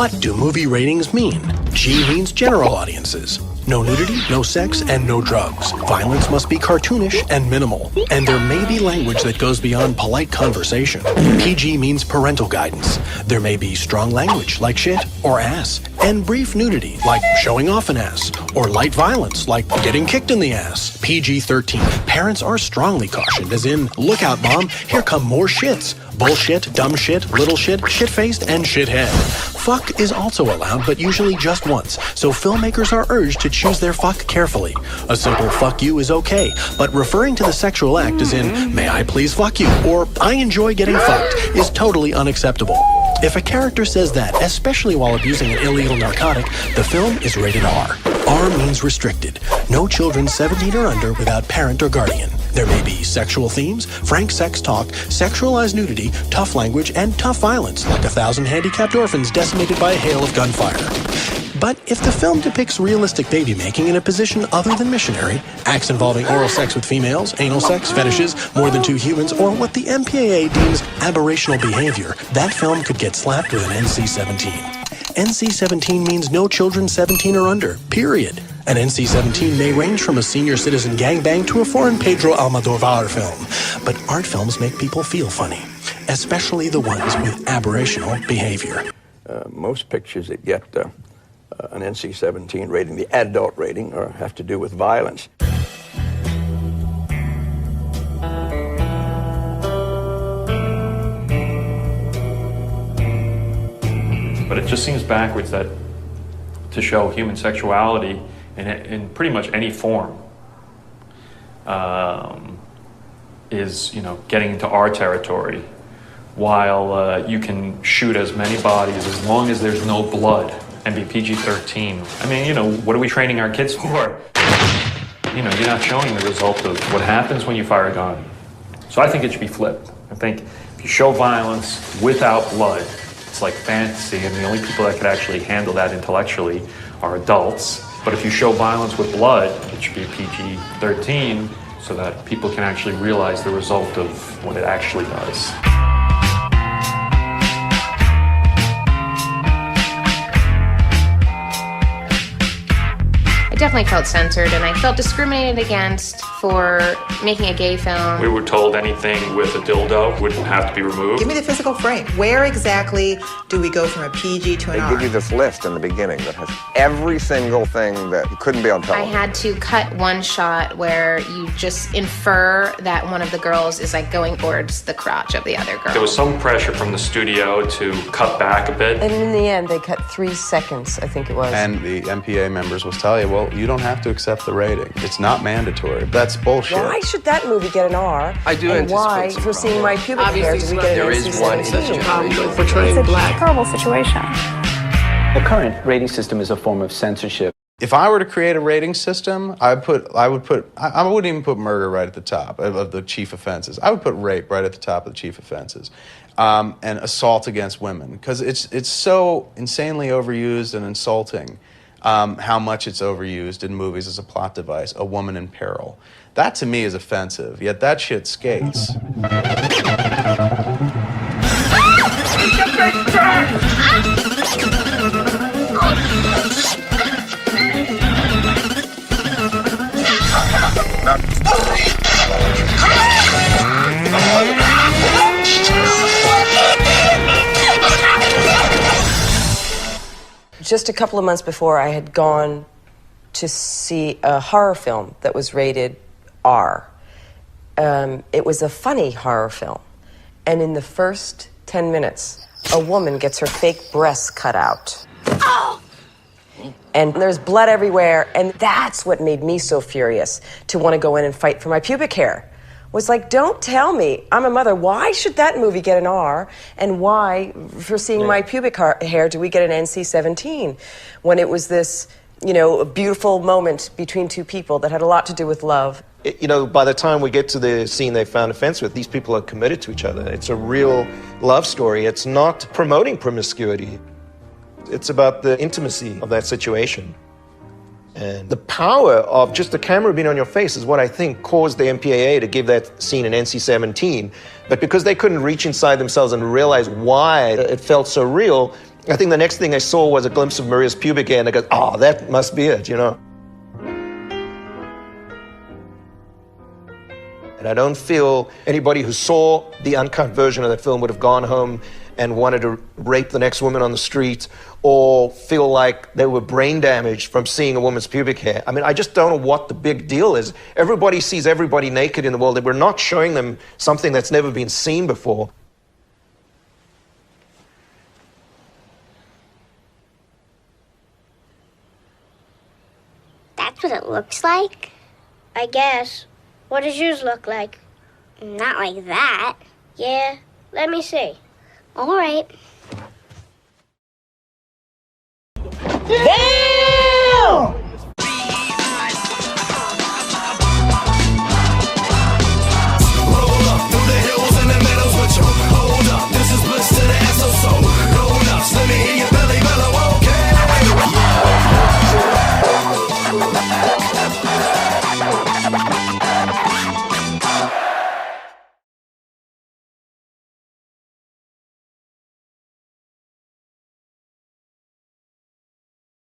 What do movie ratings mean? G means general audiences. No nudity, no sex, and no drugs. Violence must be cartoonish and minimal. And there may be language that goes beyond polite conversation. PG means parental guidance. There may be strong language, like shit or ass. And brief nudity, like showing off an ass. Or light violence, like getting kicked in the ass. PG-13. Parents are strongly cautioned, as in, look out, mom, here come more shits. Bullshit, dumb shit, little shit, shit-faced, and shithead. Fuck is also allowed, but usually just once, so filmmakers are urged to choose their fuck carefully. A simple fuck you is okay, but referring to the sexual act as in, may I please fuck you, or I enjoy getting fucked, is totally unacceptable. If a character says that, especially while abusing an illegal narcotic, the film is rated R. R means restricted. No children 17 or under without parent or guardian. There may be sexual themes, frank sex talk, sexualized nudity, tough language, and tough violence, like 1,000 handicapped orphans decimated by a hail of gunfire. But if the film depicts realistic baby-making in a position other than missionary, acts involving oral sex with females, anal sex, fetishes, more than two humans, or what the MPAA deems aberrational behavior, that film could get slapped with an NC-17. NC-17 means no children 17 or under, period. An NC-17 may range from a senior citizen gangbang to a foreign Pedro Almodovar film. But art films make people feel funny, especially the ones with aberrational behavior. Most pictures that get an NC-17 rating, the adult rating, or have to do with violence. But it just seems backwards that to show human sexuality in pretty much any form is, getting into our territory, while you can shoot as many bodies as long as there's no blood and be PG-13. I mean, what are we training our kids for? You're not showing the result of what happens when you fire a gun. So I think it should be flipped. I think if you show violence without blood, it's like fantasy, and the only people that could actually handle that intellectually are adults. But if you show violence with blood, it should be PG-13, so that people can actually realize the result of what it actually does. I definitely felt censored, and I felt discriminated against for making a gay film. We were told anything with a dildo would have to be removed. Give me the physical frame. Where exactly do we go from a PG to an R? They give you this list in the beginning that has every single thing that couldn't be on television. I had to cut one shot where you just infer that one of the girls is like going towards the crotch of the other girl. There was some pressure from the studio to cut back a bit. And in the end, they cut 3 seconds, I think it was. And the MPA members will tell you, well, you don't have to accept the rating. It's not mandatory. That's bullshit. Why should that movie get an R? I do and why, anticipate for seeing my pubic hair, do we get an NC-17? There is one such a problem with portraying black. Terrible situation. The current rating system is a form of censorship. If I were to create a rating system, I wouldn't even put murder right at the top of the chief offenses. I would put rape right at the top of the chief offenses. And assault against women, because it's so insanely overused and insulting how much it's overused in movies as a plot device, a woman in peril. That to me is offensive, yet that shit skates. Just a couple of months before, I had gone to see a horror film that was rated R. It was a funny horror film. And in the first 10 minutes, a woman gets her fake breasts cut out. Oh! And there's blood everywhere, and that's what made me so furious to want to go in and fight for my pubic hair. Was like, don't tell me, I'm a mother, why should that movie get an R, and why, for seeing my pubic hair, do we get an NC-17? When it was this, a beautiful moment between two people that had a lot to do with love. By the time we get to the scene they found a fence with, these people are committed to each other. It's a real love story. It's not promoting promiscuity. It's about the intimacy of that situation. And the power of just the camera being on your face is what I think caused the MPAA to give that scene an NC-17. But because they couldn't reach inside themselves and realize why it felt so real, I think the next thing I saw was a glimpse of Maria's pubic hair, and I go, oh, that must be it, you know. And I don't feel anybody who saw the uncut version of that film would have gone home and wanted to rape the next woman on the street, or feel like they were brain damaged from seeing a woman's pubic hair. I mean, I just don't know what the big deal is. Everybody sees everybody naked in the world, and we're not showing them something that's never been seen before. That's what it looks like? I guess. What does yours look like? Not like that. Yeah, let me see. All right. Damn!